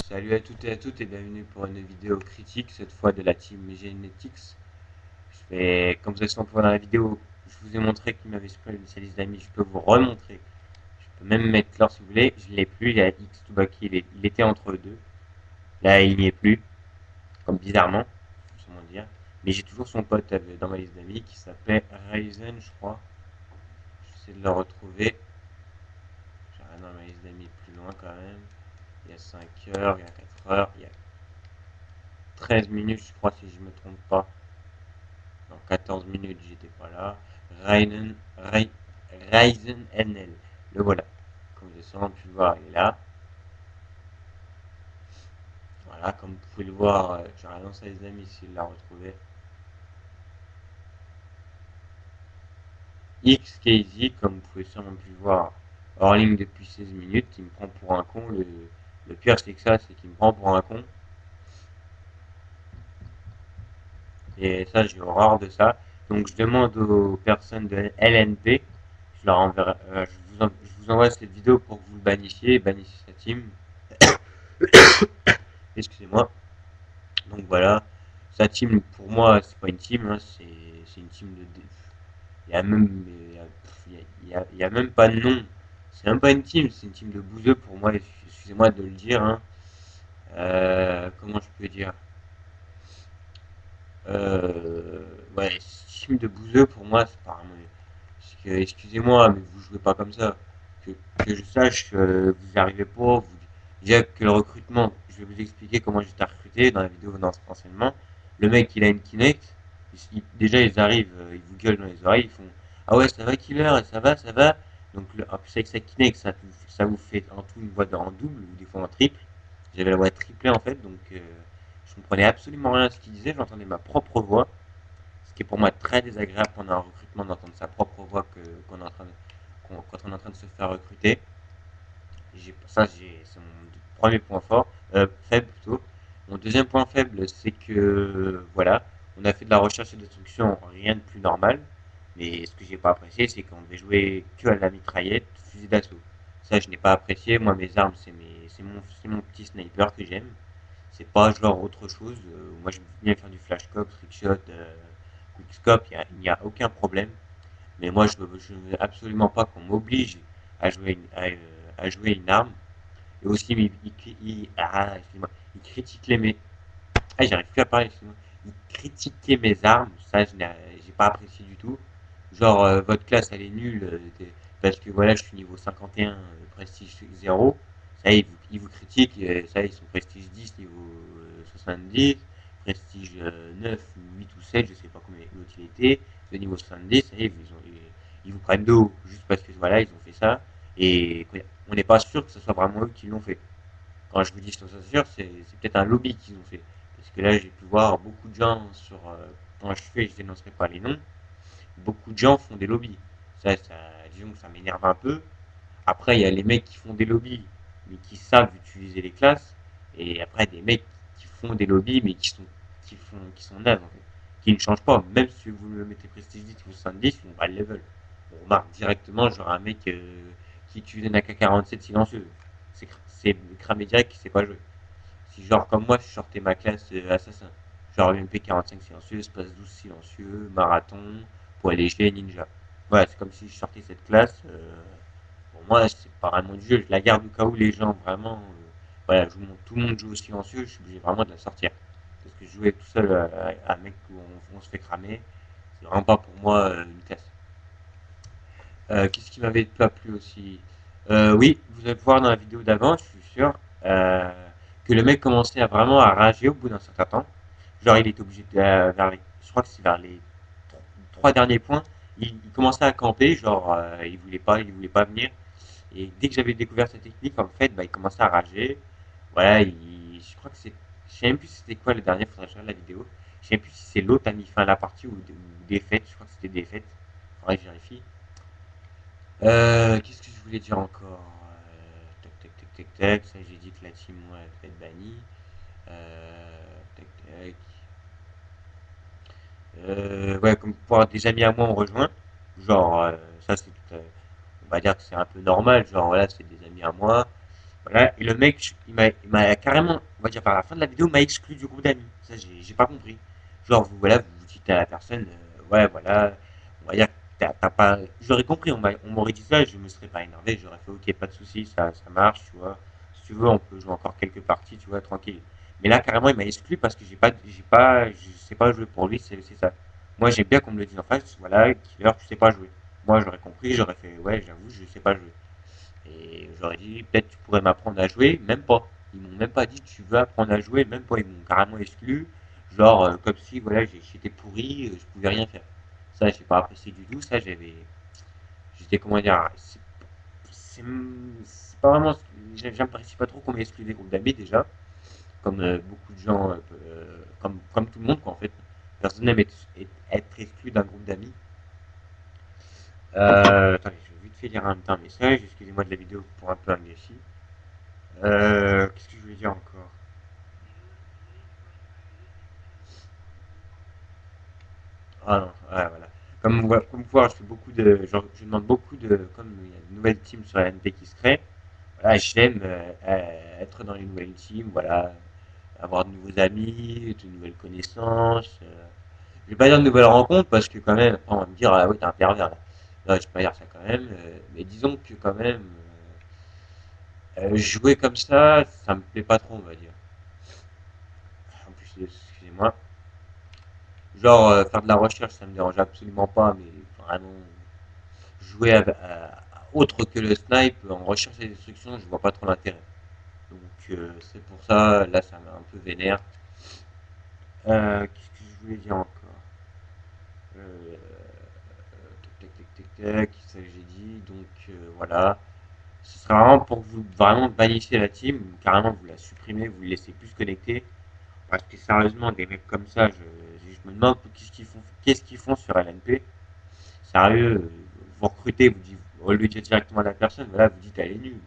Salut à toutes et à toutes et bienvenue pour une vidéo critique, cette fois de la team Genetics. Comme vous avez pu voir dans la vidéo, je vous ai montré qu'il m'avait supprimé sa liste d'amis, je peux vous remontrer. Je peux même mettre l'or si vous voulez, je ne l'ai plus, il y a X2Baki, il était entre eux deux. Là, il n'y est plus, comme bizarrement, comment dire. Mais j'ai toujours son pote dans ma liste d'amis qui s'appelle Ryzen, je crois. J'essaie de le retrouver. J'ai rien dans ma liste d'amis plus loin quand même. Il y a 5 heures, il y a 4 heures, il y a 13 minutes, je crois, si je ne me trompe pas. Dans 14 minutes, j'étais pas là. Ryzen, Ryzen NL. Le voilà. Comme vous avez sûrement pu le voir, il est là. Voilà, comme vous pouvez le voir, j'ai relancé les amis s'il l'a retrouvé. XKZ, comme vous pouvez sûrement pu le voir, hors ligne depuis 16 minutes, il me prend pour un con. Le pire, c'est que ça, c'est qu'il me prend pour un con. Et ça, j'ai horreur de ça. Donc, je demande aux personnes de LNP, je leur enverrai, je vous envoie cette vidéo pour que vous le bannissiez, bannissiez sa team. Excusez-moi. Donc voilà, sa team, pour moi, c'est pas une team, hein, c'est une team de. Il y a même, il y a même pas de nom. C'est même pas une team, c'est une team de bouseux pour moi. Excusez-moi de le dire. Hein. Comment je peux dire euh, Ouais, team de bouseux pour moi, c'est pas vraiment. Excusez-moi, mais vous jouez pas comme ça. Que, que je sache, vous n'y arrivez pas. Déjà que le recrutement, je vais vous expliquer comment j'étais recruté dans la vidéo d'enseignement. Le mec, il a une Kinect. Déjà, ils arrivent, ils vous gueulent dans les oreilles, ils font ah ouais, ça va, Killer, ça va, ça va. Donc, en plus, avec sa Kinect, ça vous fait en tout une voix en double ou des fois en triple. J'avais la voix triplée en fait, donc je comprenais absolument rien à ce qu'il disait, j'entendais ma propre voix. Ce qui est pour moi très désagréable pendant un recrutement d'entendre sa propre voix qu'on est en train de, quand on est en train de se faire recruter. C'est mon premier point fort, faible plutôt. Mon deuxième point faible, c'est que voilà, on a fait de la recherche et destruction, rien de plus normal. Mais ce que j'ai pas apprécié, c'est qu'on devait jouer que à la mitraillette, fusil d'assaut. Ça, je n'ai pas apprécié. Moi, mes armes, c'est mon petit sniper que j'aime. C'est pas genre autre chose. Moi, j'aime bien faire du flashcope, trickshot, quickscope, il n'y a aucun problème. Mais moi, je ne veux absolument pas qu'on m'oblige à jouer une arme. Et aussi, il critiquait mes. Ah, j'arrive plus à parler, excuse-moi. Il critiquait mes armes. Ça, je n'ai j'ai pas apprécié du tout. Genre, votre classe, elle est nulle. Parce que voilà, je suis niveau 51, prestige 0. Ça, ils vous critiquent. Ça, ils sont prestige 10, niveau 70. Prestige 9, 8 ou 7, je sais pas combien l'autre il était. De niveau 70, ça, ils vous prennent de haut. Juste parce que voilà, ils ont fait ça. Et on n'est pas sûr que ce soit vraiment eux qui l'ont fait. Quand je vous dis je suis sûr, c'est peut-être un lobby qu'ils ont fait. Parce que là, j'ai pu voir beaucoup de gens sur. Quand je fais, je dénoncerai pas les noms. Beaucoup de gens font des lobbies. Disons que ça m'énerve un peu. Après, il y a les mecs qui font des lobbies, mais qui savent utiliser les classes. Et après, des mecs qui font des lobbies, mais qui sont nazes, en fait. Qui ne changent pas. Même si vous le mettez prestige 10 ou 70, on va le level. On remarque directement, genre un mec qui utilise un AK-47 silencieux. C'est cramé direct qui sait pas jouer. Si genre comme moi, je sortais ma classe assassin. Genre UMP 45 silencieux, espace 12 silencieux, marathon, poids léger, ninja. Voilà, c'est comme si je sortais cette classe. Pour moi, c'est pas vraiment du jeu. Je la garde au cas où les gens vraiment. Voilà, tout le monde joue au silencieux, je suis obligé vraiment de la sortir. Parce que jouer tout seul à un mec où on se fait cramer, c'est vraiment pas pour moi une classe. Qu'est-ce qui m'avait pas plu aussi Oui, vous allez voir dans la vidéo d'avant, je suis sûr, que le mec commençait à vraiment à rager au bout d'un certain temps. Genre, il était obligé de, je crois que c'est vers les trois derniers points, il commençait à camper, genre, il voulait pas venir. Et dès que j'avais découvert cette technique, en fait, bah, il commençait à rager. Voilà, je crois que c'est, je sais même plus si c'était quoi le dernier, faudrait que je regarde la vidéo. Je sais même plus si c'est l'autre a mis fin à la partie ou défaite, je crois que c'était défaite. Faudrait que je vérifie. Qu'est-ce que je voulais dire encore tac, tac, tac, tac, tac. Ça, j'ai dit que la team, moi, elle devait être bannie. Tac, tac. Ouais, comme pour des amis à moi ont rejoint. Genre, ça, c'est on va dire que c'est un peu normal. Genre, voilà, c'est des amis à moi. Voilà, et le mec, il m'a carrément, on va dire par la fin de la vidéo, m'a exclu du groupe d'amis. Ça, j'ai pas compris. Genre, vous, voilà, vous dites à la personne, ouais, voilà, on va dire, que t'as pas. J'aurais compris, on m'aurait dit ça, je me serais pas énervé, j'aurais fait, ok, pas de soucis, ça marche, tu vois. Si tu veux, on peut jouer encore quelques parties, tu vois, tranquille. Mais là, carrément, il m'a exclu parce que je sais pas jouer pour lui, c'est ça. Moi, j'aime bien qu'on me le dise en face, voilà, Killer, tu sais pas jouer. Moi, j'aurais compris, j'aurais fait, ouais, j'avoue, je sais pas jouer. Et j'aurais dit, peut-être tu pourrais m'apprendre à jouer, même pas. Ils m'ont même pas dit, tu veux apprendre à jouer, même pas. Ils m'ont carrément exclu. Genre, comme si, voilà, j'étais pourri, je pouvais rien faire. Ça, j'ai pas apprécié du tout. Ça, j'étais, comment dire, c'est pas vraiment, j'apprécie pas trop qu'on m'exclue des groupes d'amis déjà, comme beaucoup de gens, comme tout le monde, quoi, en fait. Personne n'aime être exclu d'un groupe d'amis. Attendez, je vais vite fait lire un message, excusez-moi de la vidéo pour un peu un gâchis. Qu'est-ce que je voulais dire encore? Ah non, ouais, voilà. Comme quoi, je fais beaucoup de, genre, je demande beaucoup de, comme il y a de nouvelles teams sur la NP qui se créent, voilà, j'aime être dans les nouvelles teams, voilà, avoir de nouveaux amis, de nouvelles connaissances. Je vais pas dire de nouvelles rencontres parce que quand même, après, on va me dire, ah oui, t'es un pervers là. Non, je vais pas dire ça quand même, mais disons que quand même, jouer comme ça me plaît pas trop, on va dire. En plus, excusez-moi. Genre, faire de la recherche, ça me dérange absolument pas, mais vraiment, jouer autre que le snipe en recherche et destruction, je vois pas trop l'intérêt. Donc, c'est pour ça, là, ça m'a un peu vénère. Qu'est-ce que je voulais dire encore? euh, Tac, tac, tac, tac, tac, ça que j'ai dit. Donc, voilà. Ce sera vraiment pour que vous vraiment bannissiez la team, carrément vous la supprimez, vous le laissez plus connecter. Parce que sérieusement, des mecs comme ça, je me demande qu'est-ce qu'ils font sur LNP. Sérieux, vous recrutez, vous dites, au lieu de dire directement à la personne, voilà, vous dites elle est nulle.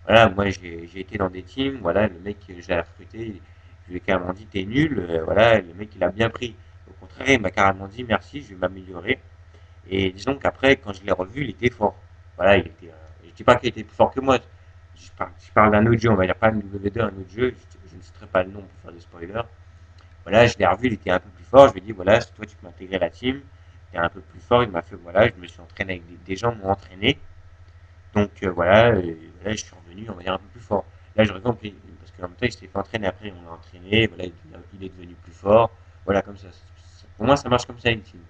Voilà, moi j'ai été dans des teams, voilà, le mec je l'ai recruté, je lui ai carrément dit t'es nul, voilà, le mec il a bien pris. Au contraire, il m'a carrément dit merci, je vais m'améliorer. Et disons qu'après, quand je l'ai revu, il était fort. Voilà, il était. Je dis pas qu'il était plus fort que moi. Je parle d'un autre jeu, on va dire pas MW2, un autre jeu. Je ne citerai pas le nom pour faire des spoilers. Voilà, je l'ai revu, il était un peu plus fort. Je lui ai dit, voilà, c'est toi, tu peux intégrer la team. Tu es un peu plus fort. Il m'a fait, voilà, je me suis entraîné avec des gens m'ont entraîné. Donc voilà, voilà, je suis revenu, on va dire, un peu plus fort. Là, je raisonne parce qu'en même temps, il s'est fait entraîner après, on l'a entraîné, voilà, il est devenu plus fort. Voilà, comme ça. Pour moi, ça marche comme ça une team.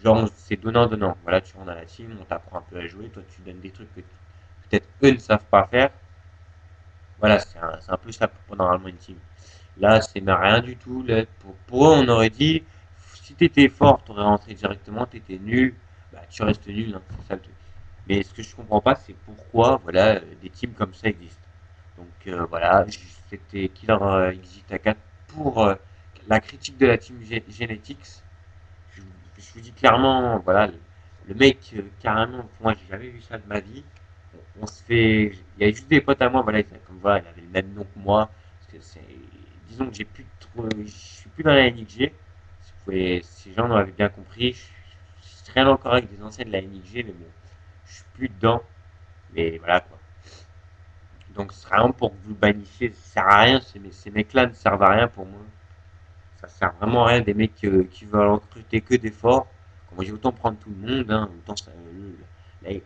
Genre, c'est donnant-donnant. Voilà, tu rentres dans la team, on t'apprend un peu à jouer, toi, tu donnes des trucs que peut-être eux ne savent pas faire. Voilà, c'est un peu ça pour normalement une team. Là, c'est mais rien du tout. Là, pour eux, on aurait dit, si t'étais fort, t'aurais rentré directement, t'étais nul, bah, tu restes nul, hein, c'est ça le truc. Mais ce que je comprends pas, c'est pourquoi, voilà, des teams comme ça existent. Donc voilà, c'était Killer Exit A4 pour la critique de la team Genetics. Je, je vous dis clairement, voilà, le mec, carrément, moi, j'ai jamais vu ça de ma vie. On se fait, il y a juste des potes à moi, voilà, comme voilà, il avait le même nom que moi. Parce que disons que j'ai plus trop, je suis plus dans la NXG. Si les gens m'avaient bien compris, je traîne encore avec des anciens de la NXG, mais bon, je suis plus dedans. Mais voilà quoi. Donc c'est vraiment pour que vous le bannissiez, ça sert à rien, ces mecs-là ne servent à rien pour moi. Ça sert vraiment à rien des mecs qui veulent recruter que des forts. Moi j'ai autant prendre tout le monde, hein, autant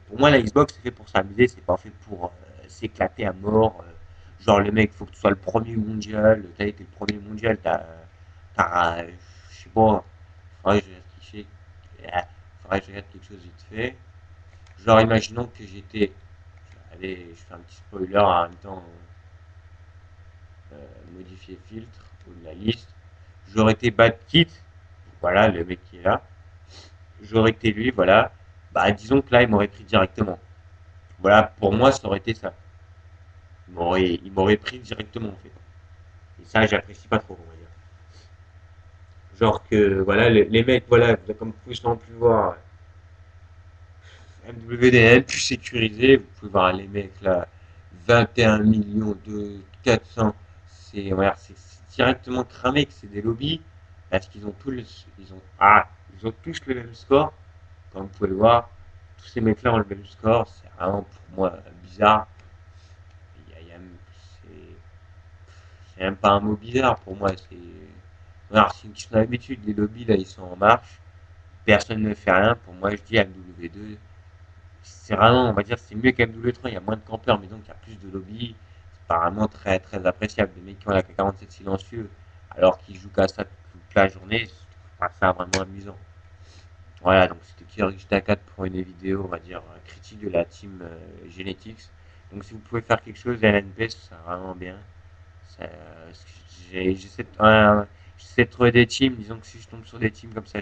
pour moi la Xbox c'est fait pour s'amuser, c'est pas fait pour s'éclater à mort. Genre le mec, faut que tu sois le premier mondial, t'as été le premier mondial, je sais pas, faudrait que je réfléchisse, faudrait que je regarde quelque chose vite fait. Genre imaginons que j'étais, allez, je fais un petit spoiler en même temps, modifier filtre ou de la liste. J'aurais été Bad Kit, voilà le mec qui est là. J'aurais été lui, voilà. Bah disons que là il m'aurait pris directement. Voilà, pour moi ça aurait été ça. Il m'aurait pris directement en fait. Et ça j'apprécie pas trop, on va dire. Genre que voilà, les mecs, voilà, comme vous pouvez sans plus voir, MWDN plus sécurisé, vous pouvez voir les mecs là, 21 millions de 400, c'est directement cramé que c'est des lobbies, parce qu'ils ont ils ont tous le même score, comme vous pouvez le voir, tous ces mecs là ont le même score, c'est vraiment pour moi bizarre. Il y a- c'est même pas un mot bizarre pour moi. Alors, c'est une question d'habitude. Les lobbies, là, ils sont en marche. Personne ne fait rien. Pour moi, je dis MW2. C'est vraiment, on va dire, c'est mieux qu'MW3. Il y a moins de campeurs, mais donc il y a plus de lobbies. C'est pas vraiment très, très appréciable. Les mecs qui ont la K47 silencieux, alors qu'ils jouent qu'à ça toute la journée, je trouve pas ça vraiment amusant. Voilà, donc c'était Kyrgyzstan 4 pour une vidéo, on va dire, critique de la team Genetics. Donc si vous pouvez faire quelque chose, LNP, ce serait vraiment bien. Ça, j'essaie de trouver des teams, disons que si je tombe sur des teams comme ça,